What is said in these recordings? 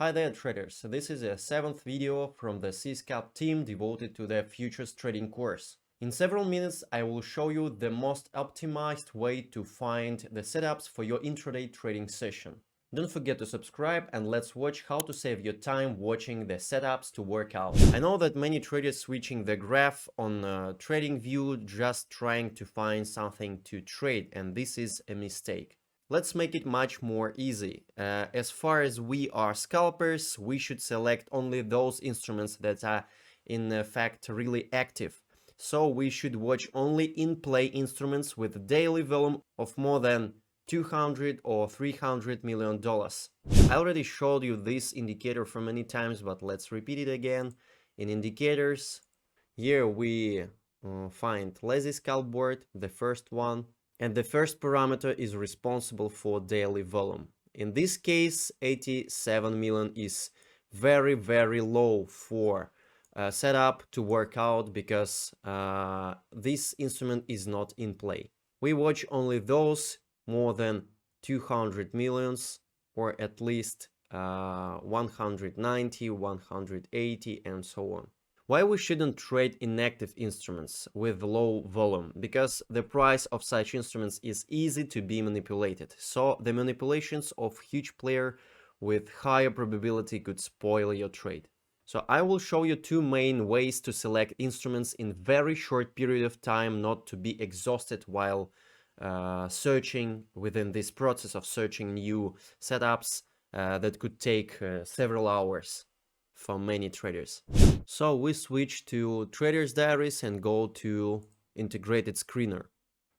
Hi there traders, this is a 7th video from the CSCAP team devoted to the futures trading course. In several minutes I will show you the most optimized way to find the setups for your intraday trading session. Don't forget to subscribe and let's watch how to save your time watching the setups to work out. I know that many traders switching the graph on TradingView just trying to find something to trade, and this is a mistake. Let's make it much more easy. As far as we are scalpers, we should select only those instruments that are in fact really active. So we should watch only in-play instruments with daily volume of more than 200 or 300 million dollars. I already showed you this indicator for many times, but let's repeat it again. In indicators, here we find lazy scalp board, the first one. And the first parameter is responsible for daily volume. In this case, 87 million is very low for setup to work out because this instrument is not in play. We watch only those more than 200 millions or at least 190, 180 and so on. Why we shouldn't trade inactive instruments with low volume? Because the price of such instruments is easy to be manipulated, so the manipulations of huge player with higher probability could spoil your trade. So I will show you two main ways to select instruments in very short period of time, not to be exhausted while searching within this process of searching new setups that could take several hours for many traders. So we switch to TradersDiaries and go to integrated screener.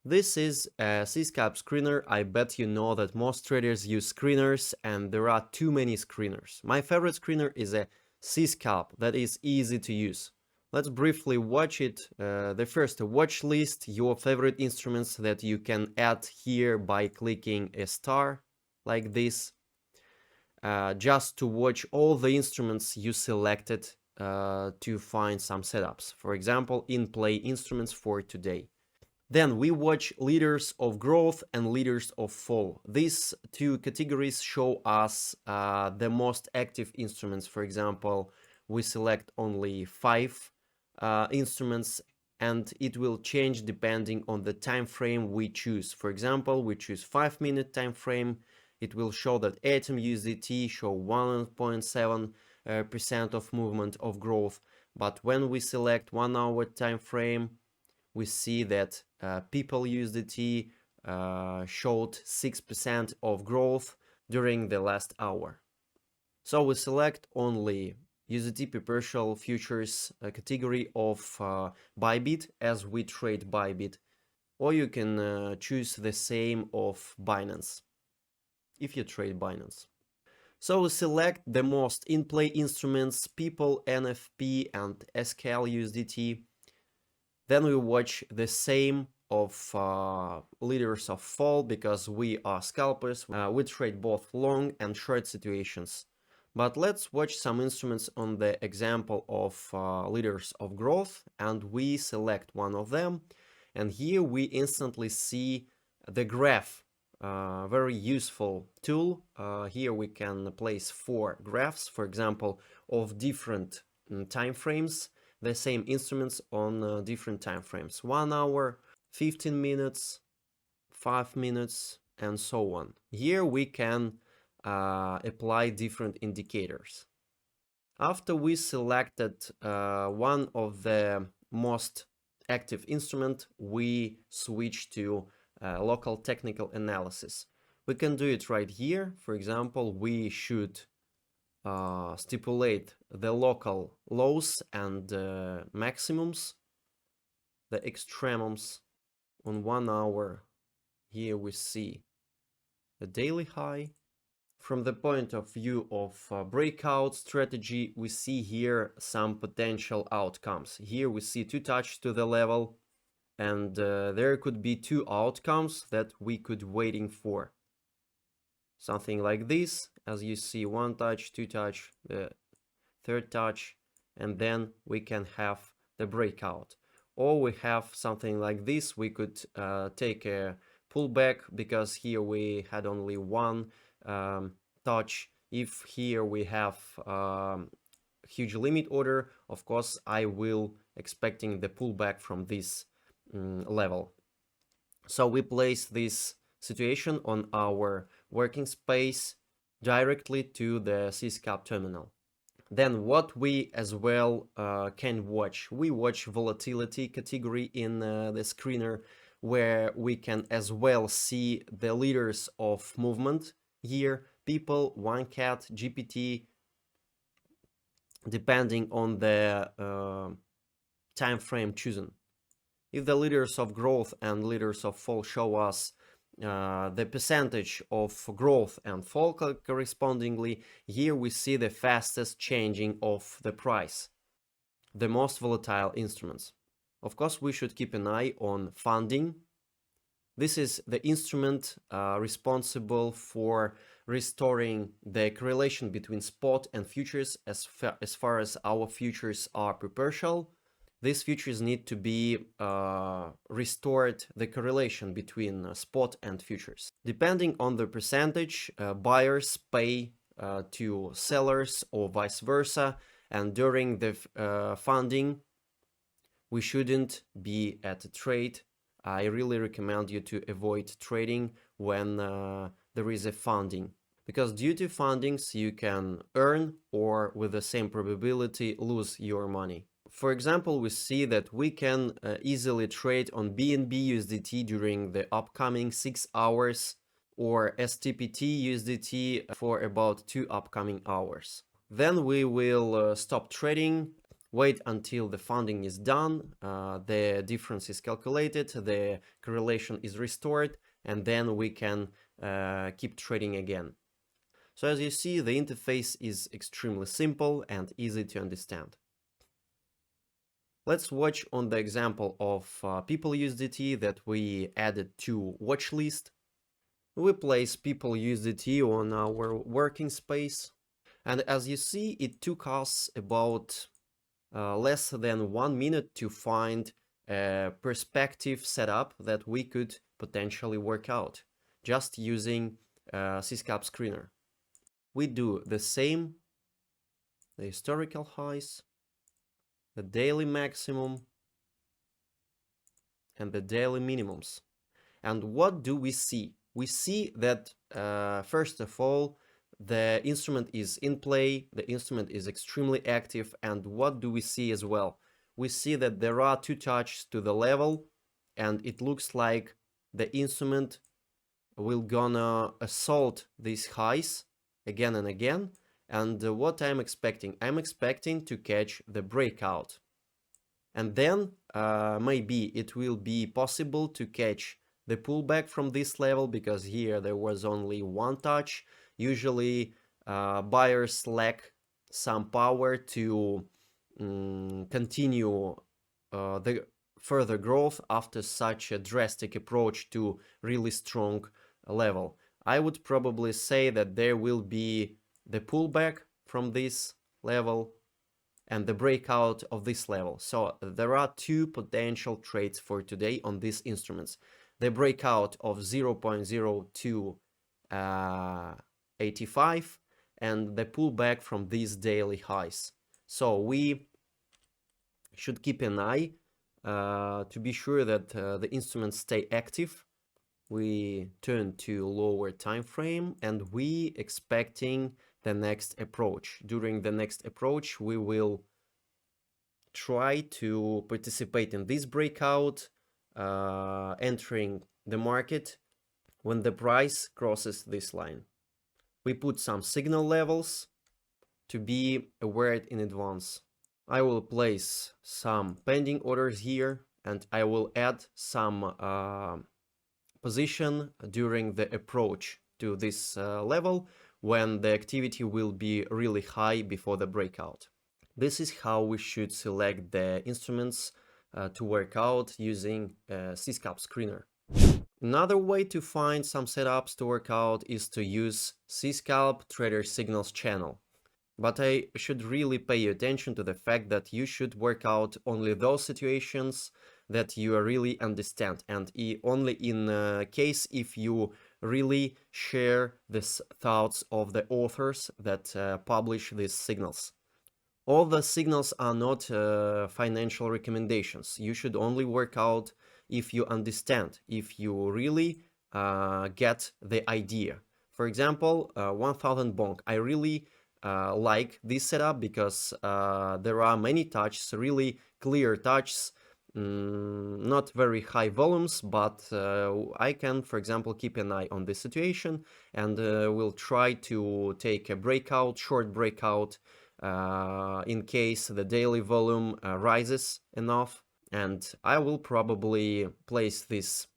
This is a CSCAP screener. I bet you know that most traders use screeners and there are too many screeners. My favorite screener is a CSCAP that is easy to use. Let's briefly watch it. The first, watch list your favorite instruments that you can add here by clicking a star like this. Just to watch all the instruments you selected to find some setups. For example, in-play instruments for today. Then we watch leaders of growth and leaders of fall. These two categories show us the most active instruments. For example, we select only 5 instruments and it will change depending on the time frame we choose. For example, we choose 5-minute time frame. It will show that Atom USDT show 1.7% of movement of growth, but when we select 1 hour time frame, we see that People USDT showed 6% of growth during the last hour. So we select only USDT perpetual futures category of bybit as we trade bybit, or you can choose the same of Binance if you trade Binance. So we select the most in-play instruments, People, NFP and SKL USDT. Then we watch the same of leaders of fall because we are scalpers. We trade both long and short situations. But let's watch some instruments on the example of leaders of growth, and we select one of them. And here we instantly see the graph. Very useful tool. Here we can place 4 graphs, for example, of different time frames, the same instruments on different time frames, 1 hour, 15 minutes, 5 minutes, and so on. Here we can apply different indicators. After we selected one of the most active instrument, we switch to local technical analysis. We can do it right here. For example, we should stipulate the local lows and maximums, the extremums on 1 hour. Here we see the daily high. From the point of view of breakout strategy, we see here some potential outcomes. Here we see 2 touches to the level, and there could be 2 outcomes that we could waiting for. Something like this, as you see, 1 touch, 2 touch, the 3rd touch, and then we can have the breakout. Or we have something like this, we could take a pullback because here we had only 1 touch If here we have huge limit order, of course I will expecting the pullback from this level. So we place this situation on our working space directly to the Syscalp terminal. Then what we as well can watch, we watch volatility category in the screener, where we can as well see the leaders of movement here, people, one cat, GPT, depending on the time frame chosen. If the leaders of growth and leaders of fall show us the percentage of growth and fall correspondingly, here we see the fastest changing of the price, the most volatile instruments. Of course, we should keep an eye on funding. This is the instrument responsible for restoring the correlation between spot and futures as far as our futures are perpetual. These futures need to be restored, the correlation between spot and futures. Depending on the percentage, buyers pay to sellers or vice versa, and during the funding, we shouldn't be at a trade. I really recommend you to avoid trading when there is a funding, because due to fundings you can earn or with the same probability lose your money. For example, we see that we can easily trade on BNB USDT during the upcoming 6 hours or STPT USDT for about 2 upcoming hours. Then we will stop trading, wait until the funding is done, the difference is calculated, the correlation is restored, and then we can keep trading again. So as you see, the interface is extremely simple and easy to understand. Let's watch on the example of People USDT that we added to watch list. We place People USDT on our working space, and as you see, it took us about less than 1 minute to find a perspective setup that we could potentially work out just using Syscalp screener. We do the same, the historical highs, the daily maximum, and the daily minimums. And what do we see? We see that first of all, the instrument is in play, the instrument is extremely active, and what do we see as well? We see that there are 2 touches to the level, and it looks like the instrument will gonna assault these highs again and again. And what I'm expecting? I'm expecting to catch the breakout. And then maybe it will be possible to catch the pullback from this level, because here there was only 1 touch. Usually buyers lack some power to continue the further growth after such a drastic approach to really strong level. I would probably say that there will be the pullback from this level and the breakout of this level. So there are 2 potential trades for today on these instruments. The breakout of 0.0285 and the pullback from these daily highs. So we should keep an eye to be sure that the instruments stay active. We turn to lower time frame and we expecting the next approach. During the next approach, we will try to participate in this breakout, entering the market when the price crosses this line. We put some signal levels to be aware in advance. I will place some pending orders here, and I will add some position during the approach to this level when the activity will be really high before the breakout. This is how we should select the instruments to work out using Syscalp screener. Another way to find some setups to work out is to use Syscalp Trader Signals channel. But I should really pay attention to the fact that you should work out only those situations that you really understand, and only in case if you really share these thoughts of the authors that publish these signals. All the signals are not financial recommendations. You should only work out if you understand, if you really get the idea. For example, 1000 bonk. I really like this setup because there are many touches, really clear touches, not very high volumes, but I can, for example, keep an eye on the situation and will try to take a breakout, short breakout, in case the daily volume rises enough, and I will probably place this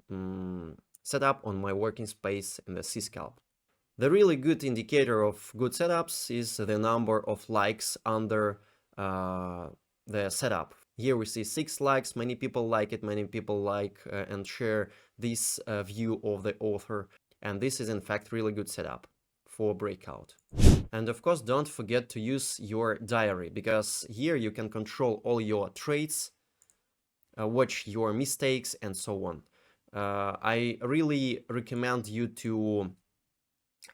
setup on my working space in the C-scalp. The really good indicator of good setups is the number of likes under the setup. Here we see 6 likes, many people like it, many people like and share this view of the author, and this is in fact really good setup for breakout. And of course, don't forget to use your diary, because here you can control all your trades, watch your mistakes, and so on. I really recommend you to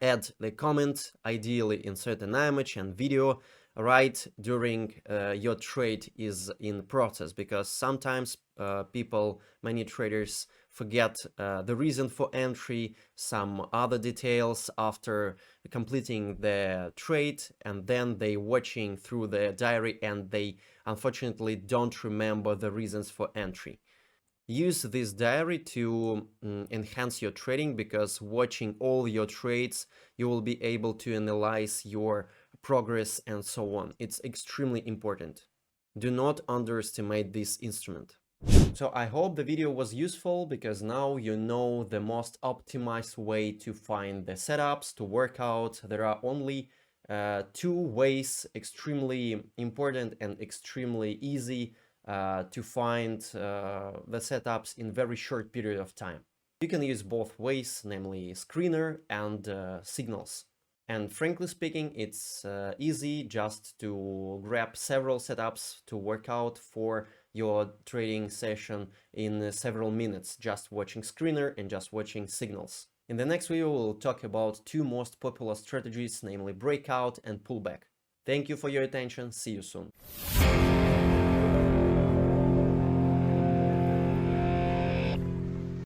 add the comment, ideally insert an image and video right during your trade is in process, because sometimes many traders forget the reason for entry, some other details after completing the trade, and then they watching through the diary and they unfortunately don't remember the reasons for entry. Use this diary to enhance your trading, because watching all your trades, you will be able to analyze your progress and so on. It's extremely important. Do not underestimate this instrument. So I hope the video was useful, because now you know the most optimized way to find the setups to work out. There are only 2 ways, extremely important and extremely easy to find the setups in very short period of time. You can use both ways, namely screener and signals. And frankly speaking, it's easy just to grab several setups to work out for your trading session in several minutes, just watching screener and just watching signals. In the next video, we'll talk about 2 most popular strategies, namely breakout and pullback. Thank you for your attention. See you soon.